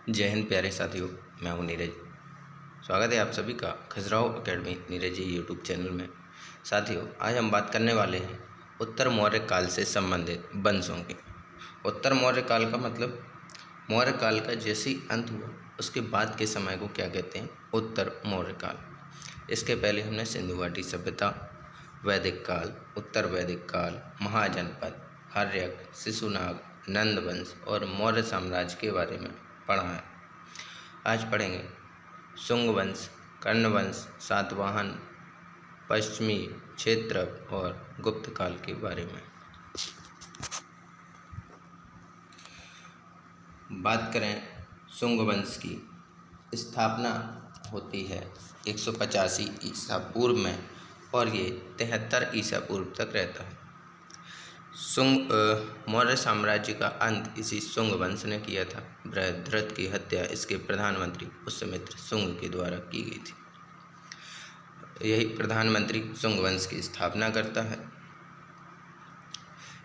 जय हिंद प्यारे साथियों, मैं हूं नीरज। स्वागत है आप सभी का Khajuraho academy Neeraj ji YouTube channel में। साथियों, आज हम बात करने वाले हैं उत्तर मौर्य काल से संबंधित वंशों की। उत्तर मौर्य काल का मतलब मौर्य काल का जैसे ही अंत हुआ उसके बाद के समय को क्या कहते हैं? उत्तर मौर्य काल। इसके पहले हमने सिंधु घाटी सभ्यता, वैदिक काल, उत्तर वैदिक काल, महाजनपद, हर्यक, शिशुनाग, नंद वंश और मौर्य साम्राज्य के बारे में पढ़ा है। आज पढ़ेंगे शुंग वंश, कर्ण वंश, सातवाहन, पश्चिमी क्षेत्र और गुप्त काल के बारे में। बात करें शुंग वंश की, स्थापना होती है 185 ईसा पूर्व में और ये 73 ईसा पूर्व तक रहता है। मौर्य साम्राज्य का अंत इसी शुंग वंश ने किया था। बृहद्रथ की हत्या इसके प्रधानमंत्री पुष्यमित्र शुंग के द्वारा की गई थी। यही प्रधानमंत्री शुंग वंश की स्थापना करता है।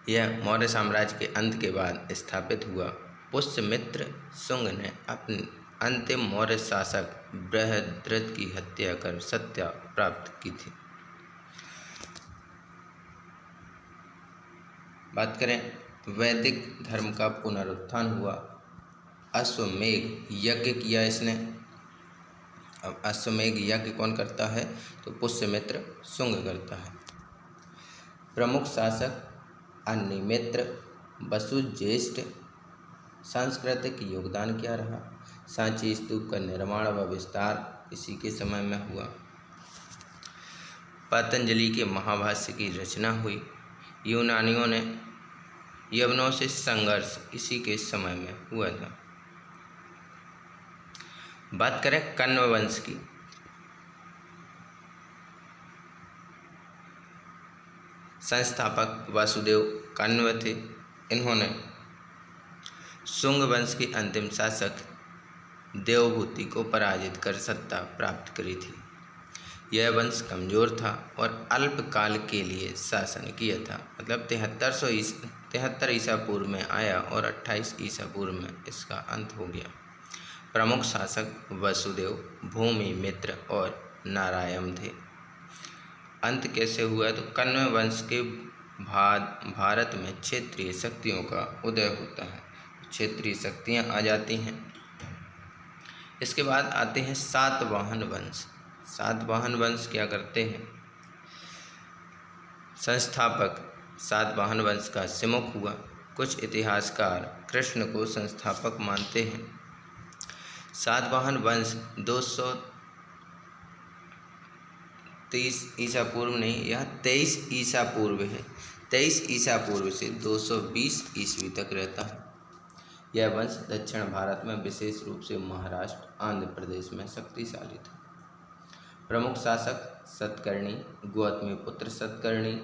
यह मौर्य साम्राज्य के अंत के बाद स्थापित हुआ। पुष्यमित्र शुंग ने अपने अंतिम मौर्य शासक बृहद्रथ की हत्या कर सत्ता प्राप्त की थी। बात करें वैदिक धर्म का पुनरुत्थान हुआ। अश्वमेध यज्ञ किया इसने। अब अश्वमेध यज्ञ कौन करता है? तो पुष्यमित्र शुंग करता है। प्रमुख शासक अनिमित्र, वसुज्येष्ठ। सांस्कृतिक योगदान क्या रहा? सांची स्तूप का निर्माण व विस्तार इसी के समय में हुआ। पतंजलि के महाभाष्य की रचना हुई। यूनानियों ने यवनों से संघर्ष इसी के समय में हुआ था। बात करें कण्व वंश की, संस्थापक वासुदेव कण्व थे। इन्होंने शुंग वंश के अंतिम शासक देवभूति को पराजित कर सत्ता प्राप्त करी थी। यह वंश कमजोर था और अल्पकाल के लिए शासन किया था। मतलब 73 ईसा पूर्व में आया और 28 ईसा पूर्व में इसका अंत हो गया। प्रमुख शासक वसुदेव, भूमि मित्र और नारायण थे। अंत कैसे हुआ? तो कण्व वंश के भारत में क्षेत्रीय शक्तियों का उदय होता है। क्षेत्रीय शक्तियां आ जाती हैं। इसके बाद आते हैं सातवाहन वंश। सातवाहन वंश क्या करते हैं? संस्थापक सातवाहन वंश का सिमुख हुआ। कुछ इतिहासकार कृष्ण को संस्थापक मानते हैं। सातवाहन वंश 230 ईसा पूर्व नहीं, यह 23 ईसा पूर्व है। 23 ईसा पूर्व से 220 ईस्वी तक रहता है। यह वंश दक्षिण भारत में विशेष रूप से महाराष्ट्र, आंध्र प्रदेश में शक्तिशाली था। प्रमुख शासक सतकर्णी, गौतमी पुत्र सतकर्णी,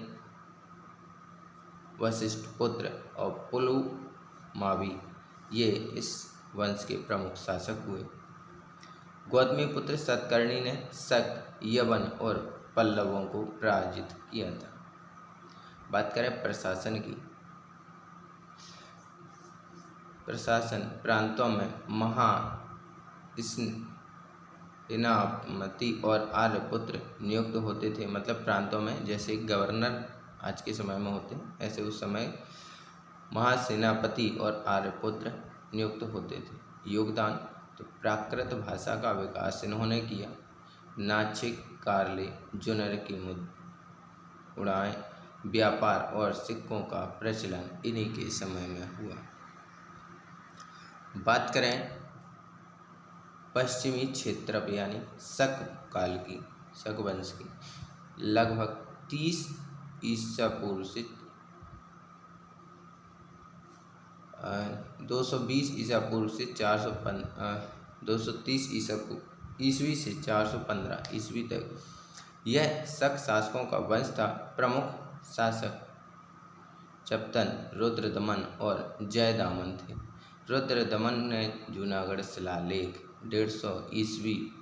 वशिष्ठ पुत्र और पुलुमावी, ये इस वंश के प्रमुख शासक हुए। गौतमी पुत्र सतकर्णी ने शक, यवन और पल्लवों को पराजित किया था। बात करें प्रशासन की, प्रशासन प्रांतों में सेनापति और आर्यपुत्र नियुक्त होते थे। मतलब प्रांतों में जैसे गवर्नर आज के समय में होते हैं, ऐसे उस समय महासेनापति और आर्यपुत्र नियुक्त होते थे। योगदान तो प्राकृत भाषा का विकास इन्होंने किया। नाचिक, कारले, जुनर की मुद्राएं, व्यापार और सिक्कों का प्रचलन इन्हीं के समय में हुआ। बात करें पश्चिमी क्षेत्र यानी शक काल की, शक वंश की, लगभग 30 ईसा पूर्व से 220 ईसा पूर्व से 230 ईस्वी से 415 ईस्वी तक यह शक शासकों का वंश था। प्रमुख शासक चपतन, रुद्रदमन और जयदामन थे। रुद्रदमन ने जूनागढ़ शिलालेख 150 ईस्वी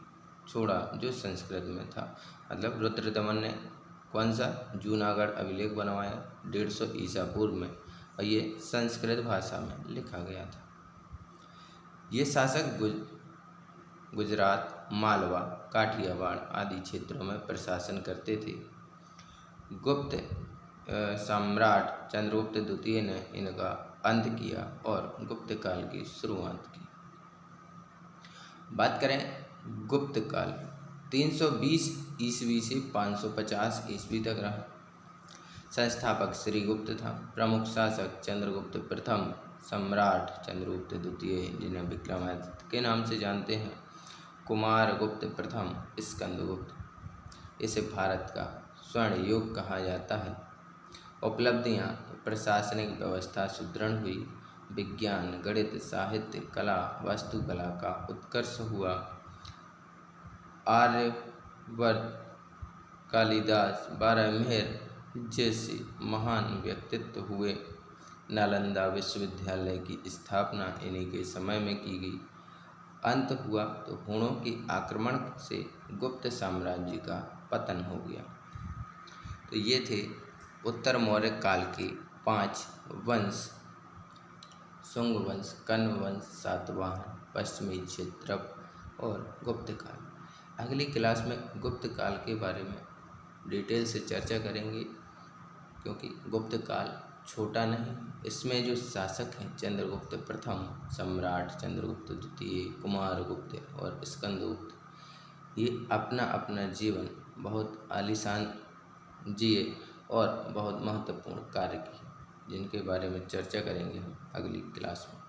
छोड़ा जो संस्कृत में था। मतलब रुद्रदमन ने कौन सा? जूनागढ़ अभिलेख बनवाया 150 ईसा पूर्व में और ये संस्कृत भाषा में लिखा गया था। ये शासक गुजरात, मालवा, काठियावाड़ आदि क्षेत्रों में प्रशासन करते थे। गुप्त सम्राट चंद्रगुप्त द्वितीय ने इनका अंत किया और गुप्त काल की शुरुआत की। बात करें गुप्त काल, 320 ईस्वी से 550 ईस्वी तक रहा। संस्थापक श्रीगुप्त था। प्रमुख शासक चंद्रगुप्त प्रथम, सम्राट चंद्रगुप्त द्वितीय जिन्हें विक्रमादित्य के नाम से जानते हैं, कुमारगुप्त प्रथम, स्कंदगुप्त। इसे भारत का स्वर्ण युग कहा जाता है। उपलब्धियां, प्रशासनिक व्यवस्था सुदृढ़ हुई, विज्ञान, गणित, साहित्य, कला, वास्तुकला का उत्कर्ष हुआ, आर्यभट्ट, कालिदास, बारहमेर जैसे महान व्यक्तित्व हुए। नालंदा विश्वविद्यालय की स्थापना इन्हीं के समय में की गई। अंत हुआ तो हुणों के आक्रमण से गुप्त साम्राज्य का पतन हो गया। तो ये थे उत्तर मौर्य काल के 5 वंश: शुंग वंश, कण्व वंश, सातवाहन, पश्चिमी क्षेत्रप और गुप्त काल। अगली क्लास में गुप्त काल के बारे में डिटेल से चर्चा करेंगे, क्योंकि गुप्त काल छोटा नहीं, इसमें जो शासक हैं चंद्रगुप्त प्रथम, सम्राट चंद्रगुप्त द्वितीय, कुमारगुप्त और स्कंदगुप्त, ये अपना अपना जीवन बहुत आलीशान जिए और बहुत महत्वपूर्ण कार्य किए, जिनके बारे में चर्चा करेंगे हम अगली क्लास में।